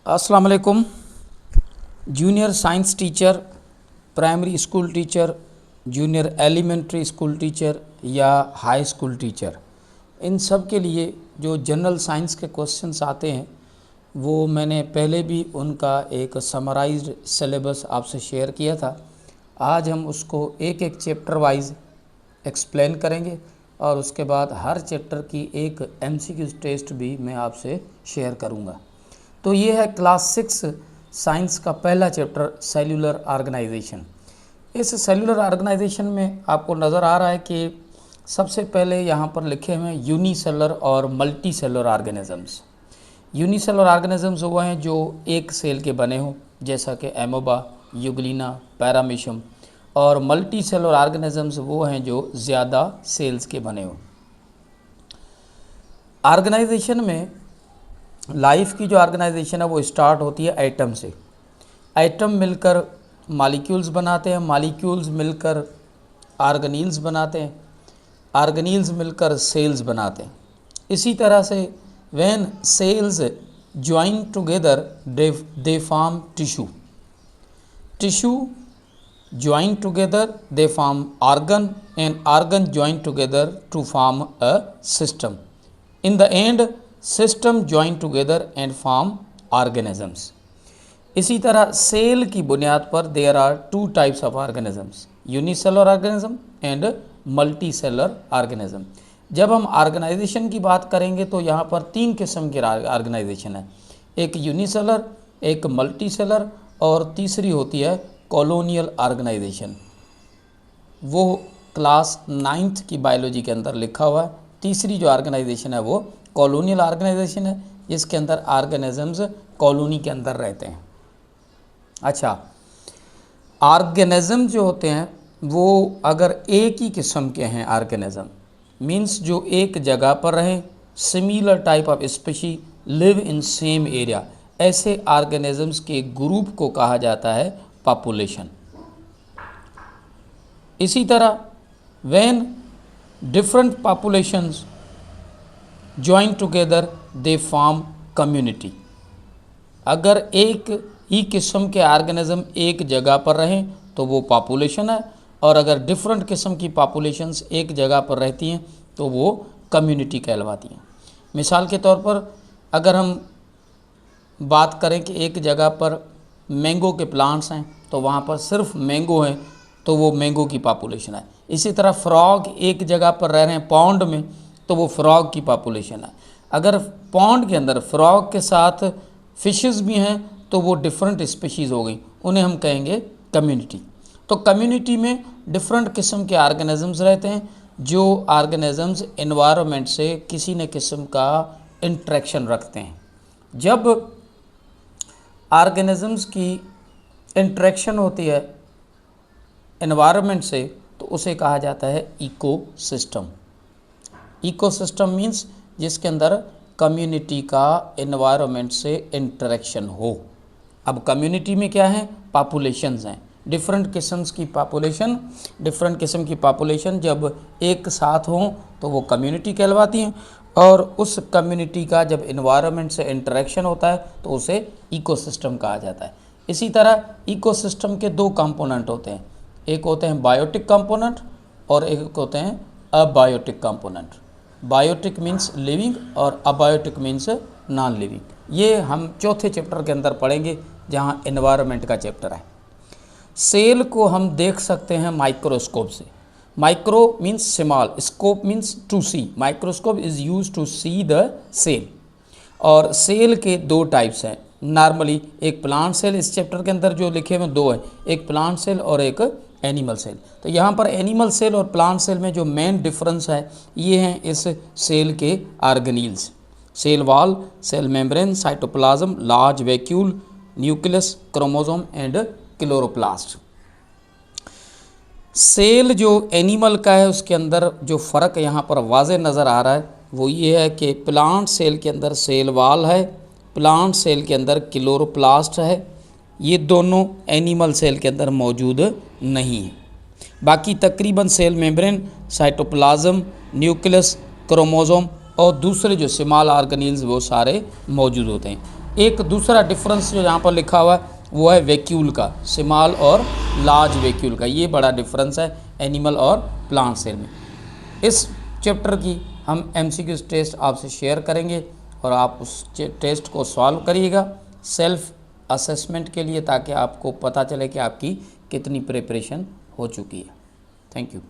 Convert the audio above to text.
अस्सलाम वालेकुम। Junior science teacher, primary school teacher, junior elementary school teacher या high school teacher, इन सब के लिए जो जनरल साइंस के क्वेश्चंस आते हैं वो मैंने पहले भी उनका एक समराइज्ड सिलेबस आपसे शेयर किया था। आज हम उसको एक एक चैप्टर वाइज एक्सप्लेन करेंगे और उसके बाद हर चैप्टर की एक एमसीक्यू टेस्ट भी मैं आपसे शेयर करूंगा। तो ये है क्लास 6 साइंस का पहला चैप्टर, सेल्यूलर ऑर्गेनाइजेशन। इस सेल्यूलर ऑर्गेनाइजेशन में आपको नज़र आ रहा है कि सबसे पहले यहाँ पर लिखे हुए हैं यूनिसेलर और multi cellular organisms. Unicellular organisms वो हैं जो एक सेल के बने हों, जैसा कि एमोबा, यूग्लिना, पैरामीशियम, और मल्टी सेलुलर ऑर्गेनिजम्स वो हैं जो ज़्यादा सेल्स के बने हों। ऑर्गेनाइजेशन में लाइफ की जो ऑर्गेनाइजेशन है वो स्टार्ट होती है एटम से। एटम मिलकर मॉलिक्यूल्स बनाते हैं, मॉलिक्यूल्स मिलकर ऑर्गेनील्स बनाते हैं, ऑर्गेनील्स मिलकर सेल्स बनाते हैं। इसी तरह से when cells join together they form tissue, tissue join together they form organ, and organ join together to form a system. In the end system join together and form organisms. इसी तरह cell की बुनियाद पर there are two types of organisms, unicellular organism and multi cellular organism. जब हम organisation की बात करेंगे तो यहाँ पर 3 किस्म की ऑर्गेनाइजेशन है, एक यूनिसेलुलर, एक मल्टी सेलुलर और तीसरी होती है कॉलोनियल ऑर्गेनाइजेशन। वो क्लास 9th की बायोलॉजी के अंदर लिखा हुआ है। तीसरी जो ऑर्गेनाइजेशन है वो कॉलोनियल ऑर्गेनाइजेशन है, जिसके अंदर ऑर्गेनिजम्स कॉलोनी के अंदर रहते हैं। अच्छा, ऑर्गेनिज्म जो होते हैं वो अगर एक ही किस्म के हैं, ऑर्गेनिज्म मींस जो एक जगह पर रहें, similar type of species live in same area, ऐसे ऑर्गेनिजम्स के ग्रुप को कहा जाता है पॉपुलेशन। इसी तरह when different populations join together they form community. अगर एक ही किस्म के ऑर्गेनिज्म एक जगह पर रहें तो वो पॉपुलेशन है, और अगर डिफरेंट किस्म की पॉपुलेशंस एक जगह पर रहती हैं तो वो कम्युनिटी कहलवाती हैं। मिसाल के तौर पर अगर हम बात करें कि एक जगह पर मैंगो के प्लांट्स हैं तो वहाँ पर सिर्फ मैंगो हैं तो वो मैंगो की पॉपुलेशन है। इसी तरह फ्रॉग एक जगह पर रह रहे हैं पॉन्ड में तो वो फ्रॉग की पॉपुलेशन है। अगर पॉन्ड के अंदर फ्रॉग के साथ फिशेस भी हैं तो वो डिफरेंट स्पीशीज़ हो गई, उन्हें हम कहेंगे कम्युनिटी। तो कम्युनिटी में डिफरेंट किस्म के ऑर्गेनिजम्स रहते हैं, जो ऑर्गेनिजम्स एनवायरनमेंट से किसी न किस्म का इंटरेक्शन रखते हैं। जब ऑर्गेनिजम्स की इंटरेक्शन होती है एनवायरनमेंट से तो उसे कहा जाता है इकोसिस्टम। इकोसिस्टम मीन्स जिसके अंदर कम्युनिटी का एनवायरनमेंट से इंटरेक्शन हो। अब कम्युनिटी में क्या है, पॉपुलेशंस हैं, डिफरेंट किस्म्स की पॉपुलेशन, डिफरेंट किस्म की पॉपुलेशन जब एक साथ हों तो वो कम्युनिटी कहलवाती हैं, और उस कम्युनिटी का जब एनवायरनमेंट से इंटरेक्शन होता है तो उसे इकोसिस्टम कहा जाता है। इसी तरह इकोसिस्टम के 2 कंपोनेंट होते हैं, एक होते हैं बायोटिक कंपोनेंट और एक होते हैं abiotic component. Biotic means living और अबायोटिक मीन्स नॉन लिविंग। ये हम चौथे चैप्टर के अंदर पढ़ेंगे जहाँ एनवायरनमेंट का चैप्टर है। सेल को हम देख सकते हैं माइक्रोस्कोप से। Micro means small, scope means to see, microscope is use to see the cell. और सेल के 2 टाइप्स हैं नॉर्मली, एक प्लांट सेल, इस चैप्टर के अंदर जो लिखे हुए 2 हैं, एक प्लांट सेल और एक एनिमल सेल। तो यहाँ पर एनिमल सेल और प्लांट सेल में जो मेन डिफरेंस है ये हैं इस सेल के organelles, cell wall, cell membrane, cytoplasm, large vacuole, nucleus, chromosome and chloroplast. Cell जो एनिमल का है उसके अंदर जो फ़र्क यहाँ पर वाज़े नज़र आ रहा है वो ये है कि प्लांट सेल के अंदर सेल वॉल है, प्लांट सेल के अंदर क्लोरोप्लास्ट है। ये दोनों एनिमल सेल के अंदर मौजूद नहीं है। बाकी तकरीबन cell membrane, cytoplasm, nucleus, chromosome और दूसरे जो स्मॉल ऑर्गेनील्स वो सारे मौजूद होते हैं। एक दूसरा डिफरेंस जो यहाँ पर लिखा हुआ है वो है वैक्यूल का, स्मॉल और लार्ज वैक्यूल का। ये बड़ा डिफरेंस है एनिमल और प्लांट सेल में। इस चैप्टर की हम एमसीक्यू टेस्ट आपसे शेयर करेंगे और आप उस टेस्ट को सॉल्व करिएगा सेल्फ असेसमेंट के लिए, ताकि आपको पता चले कि आपकी कितनी प्रिपरेशन हो चुकी है। Thank you.